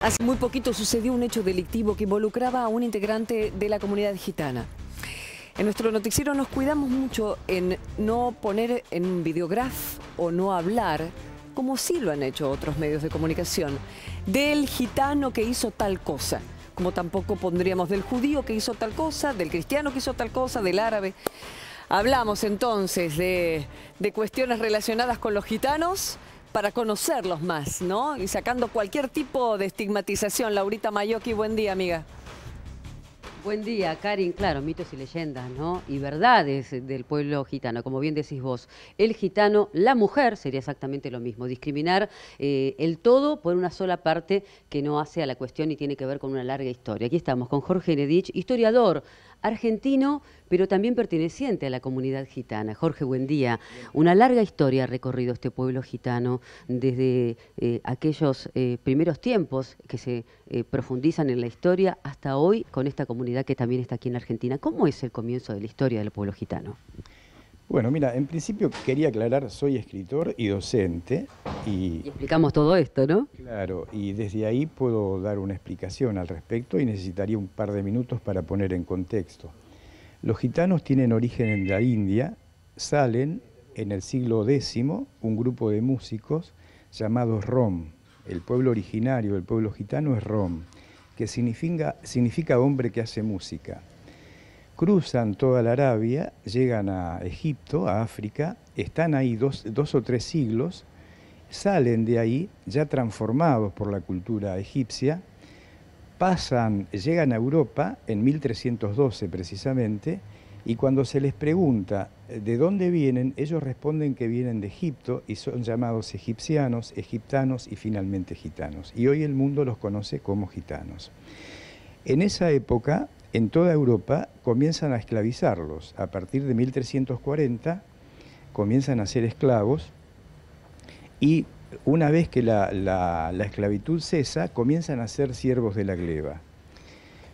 Hace muy poquito sucedió un hecho delictivo que involucraba a un integrante de la comunidad gitana. En nuestro noticiero nos cuidamos mucho en no poner en un videograf o no hablar, como sí lo han hecho otros medios de comunicación, del gitano que hizo tal cosa. Como tampoco pondríamos del judío que hizo tal cosa, del cristiano que hizo tal cosa, del árabe. Hablamos entonces de cuestiones relacionadas con los gitanos para conocerlos más, ¿no? Y sacando cualquier tipo de estigmatización. Laurita Mayocchi, buen día, amiga. Buen día, Karin. Claro, mitos y leyendas, ¿no? Y verdades del pueblo gitano, como bien decís vos. El gitano, la mujer, sería exactamente lo mismo. Discriminar el todo por una sola parte que no hace a la cuestión y tiene que ver con una larga historia. Aquí estamos con Jorge Nedich, historiador argentino, pero también perteneciente a la comunidad gitana. Jorge, buen día. Una larga historia ha recorrido este pueblo gitano desde aquellos primeros tiempos que se profundizan en la historia hasta hoy con esta comunidad que también está aquí en la Argentina. ¿Cómo es el comienzo de la historia del pueblo gitano? Bueno, mira, en principio quería aclarar, soy escritor y docente. Y explicamos todo esto, ¿no? Claro, y desde ahí puedo dar una explicación al respecto y necesitaría un par de minutos para poner en contexto. Los gitanos tienen origen en la India, salen en el siglo X un grupo de músicos llamados Rom. El pueblo originario del pueblo gitano es Rom, que significa hombre que hace música. Cruzan toda la Arabia, llegan a Egipto, a África, están ahí dos o tres siglos, salen de ahí ya transformados por la cultura egipcia, llegan a Europa en 1312 precisamente, y cuando se les pregunta de dónde vienen, ellos responden que vienen de Egipto y son llamados egipcianos, egiptanos y finalmente gitanos. Y hoy el mundo los conoce como gitanos. En esa época, en toda Europa, comienzan a esclavizarlos. A partir de 1340 comienzan a ser esclavos y una vez que la esclavitud cesa, comienzan a ser siervos de la gleba.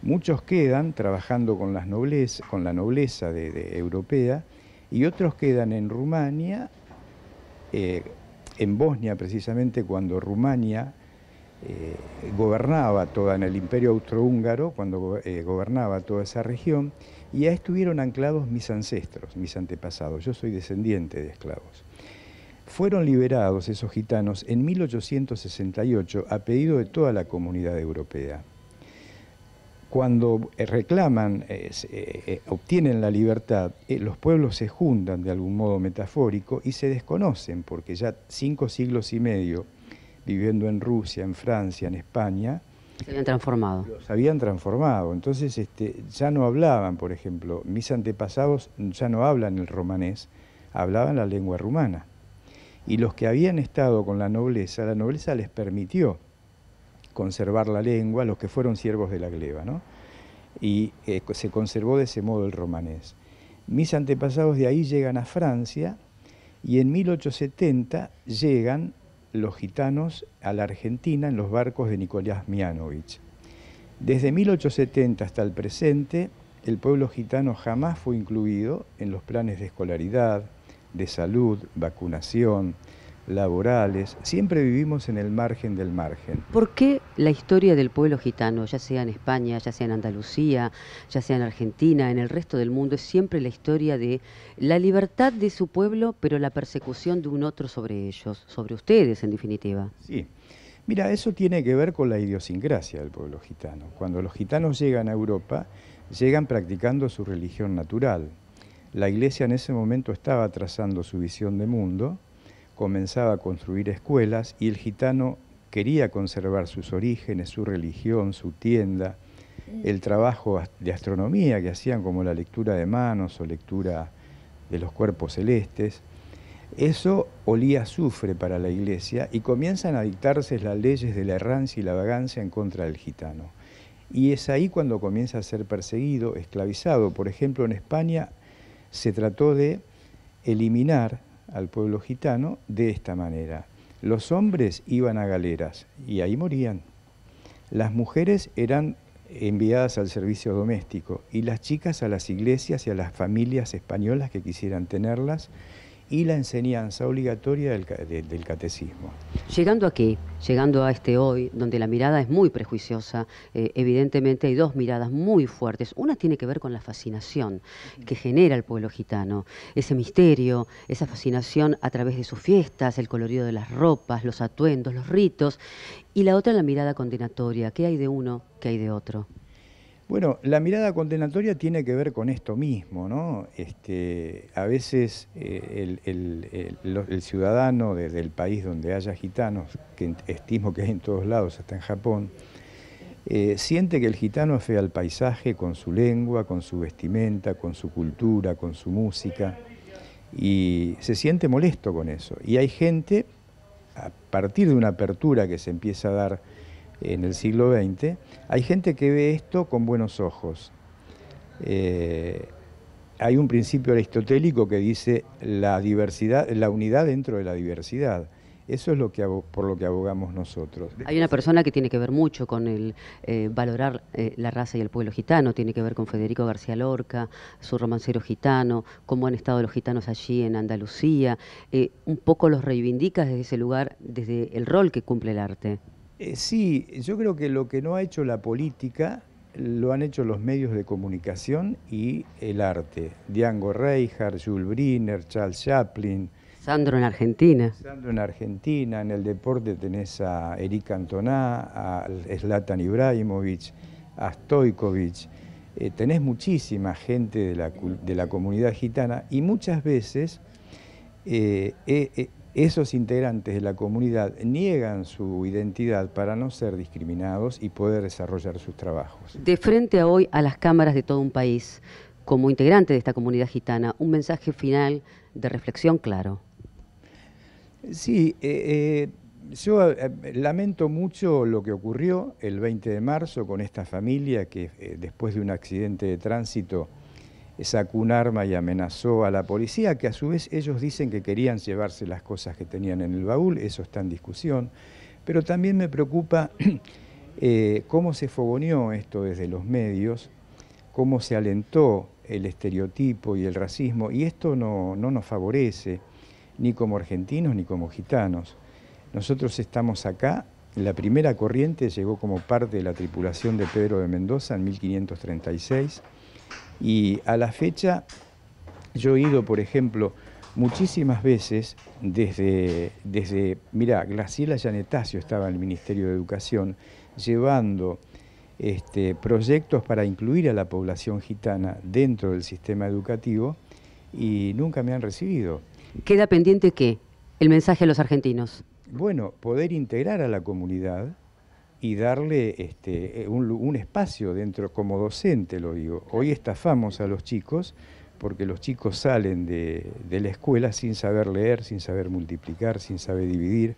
Muchos quedan trabajando con la nobleza europea y otros quedan en Rumania, en Bosnia precisamente, cuando Rumania gobernaba en el Imperio Austrohúngaro, cuando gobernaba toda esa región, y ahí estuvieron anclados mis ancestros, mis antepasados. Yo soy descendiente de esclavos. Fueron liberados esos gitanos en 1868 a pedido de toda la comunidad europea. Cuando obtienen la libertad, los pueblos se juntan de algún modo metafórico y se desconocen, porque ya 5 siglos y medio viviendo en Rusia, en Francia, en España, se habían transformado. Los habían transformado. Entonces ya no hablaban, por ejemplo, mis antepasados ya no hablan el romanés, hablaban la lengua rumana. Y los que habían estado con la nobleza les permitió conservar la lengua, los que fueron siervos de la gleba, ¿no? Y se conservó de ese modo el romanés. Mis antepasados de ahí llegan a Francia y en 1870 llegan los gitanos a la Argentina en los barcos de Nicolás Mianovich. Desde 1870 hasta el presente, el pueblo gitano jamás fue incluido en los planes de escolaridad, de salud, vacunación, laborales. Siempre vivimos en el margen del margen. ¿Por qué la historia del pueblo gitano, ya sea en España, ya sea en Andalucía, ya sea en Argentina, en el resto del mundo, es siempre la historia de la libertad de su pueblo, pero la persecución de un otro sobre ellos, sobre ustedes en definitiva? Sí. Mira, eso tiene que ver con la idiosincrasia del pueblo gitano. Cuando los gitanos llegan a Europa, llegan practicando su religión natural. La Iglesia en ese momento estaba trazando su visión de mundo, comenzaba a construir escuelas y el gitano quería conservar sus orígenes, su religión, su tienda, el trabajo de astronomía que hacían como la lectura de manos o lectura de los cuerpos celestes. Eso olía a azufre para la Iglesia y comienzan a dictarse las leyes de la errancia y la vagancia en contra del gitano. Y es ahí cuando comienza a ser perseguido, esclavizado. Por ejemplo, en España se trató de eliminar al pueblo gitano de esta manera. Los hombres iban a galeras y ahí morían. Las mujeres eran enviadas al servicio doméstico y las chicas a las iglesias y a las familias españolas que quisieran tenerlas, y la enseñanza obligatoria del catecismo. Llegando aquí, llegando a este hoy, donde la mirada es muy prejuiciosa, evidentemente hay dos miradas muy fuertes. Una tiene que ver con la fascinación que genera el pueblo gitano, ese misterio, esa fascinación a través de sus fiestas, el colorido de las ropas, los atuendos, los ritos, y la otra la mirada condenatoria. ¿Qué hay de uno? ¿Qué hay de otro? Bueno, la mirada condenatoria tiene que ver con esto mismo, ¿no? A veces el ciudadano del país donde haya gitanos, que estimo que hay en todos lados, hasta en Japón, siente que el gitano afea el paisaje con su lengua, con su vestimenta, con su cultura, con su música, y se siente molesto con eso. Y hay gente, a partir de una apertura que se empieza a dar en el siglo XX, hay gente que ve esto con buenos ojos. Hay un principio aristotélico que dice la diversidad, la unidad dentro de la diversidad. Eso es por lo que abogamos nosotros. Hay una persona que tiene que ver mucho con el valorar la raza y el pueblo gitano, tiene que ver con Federico García Lorca, su romancero gitano, cómo han estado los gitanos allí en Andalucía, un poco los reivindicas desde ese lugar, desde el rol que cumple el arte. Sí, yo creo que lo que no ha hecho la política lo han hecho los medios de comunicación y el arte. Django Reinhardt, Jules Briner, Charles Chaplin. Sandro en Argentina. Sandro en Argentina, en el deporte tenés a Eric Cantona, a Zlatan Ibrahimovic, a Stojkovic. Tenés muchísima gente de la comunidad gitana y muchas veces esos integrantes de la comunidad niegan su identidad para no ser discriminados y poder desarrollar sus trabajos. De frente a hoy a las cámaras de todo un país, como integrante de esta comunidad gitana, un mensaje final de reflexión claro. Sí, yo lamento mucho lo que ocurrió el 20 de marzo con esta familia que después de un accidente de tránsito sacó un arma y amenazó a la policía, que a su vez ellos dicen que querían llevarse las cosas que tenían en el baúl, eso está en discusión, pero también me preocupa cómo se fogoneó esto desde los medios, cómo se alentó el estereotipo y el racismo, y esto no nos favorece, ni como argentinos ni como gitanos. Nosotros estamos acá, la primera corriente llegó como parte de la tripulación de Pedro de Mendoza en 1536, y a la fecha yo he ido, por ejemplo, muchísimas veces mirá, Graciela Yanetacio estaba en el Ministerio de Educación llevando proyectos para incluir a la población gitana dentro del sistema educativo y nunca me han recibido. ¿Queda pendiente qué? El mensaje a los argentinos. Bueno, poder integrar a la comunidad y darle un espacio dentro, como docente lo digo. Hoy estafamos a los chicos porque los chicos salen de la escuela sin saber leer, sin saber multiplicar, sin saber dividir.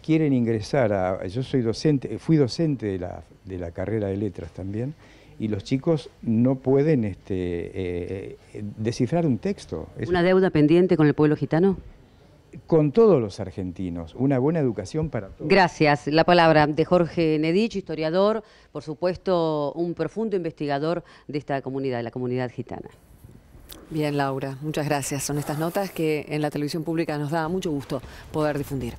Quieren ingresar yo soy docente, fui docente de la carrera de letras también, y los chicos no pueden descifrar un texto. ¿Una deuda pendiente con el pueblo gitano? Con todos los argentinos, una buena educación para todos. Gracias. La palabra de Jorge Nedich, historiador, por supuesto, un profundo investigador de esta comunidad, de la comunidad gitana. Bien, Laura, muchas gracias. Son estas notas que en la televisión pública nos da mucho gusto poder difundir.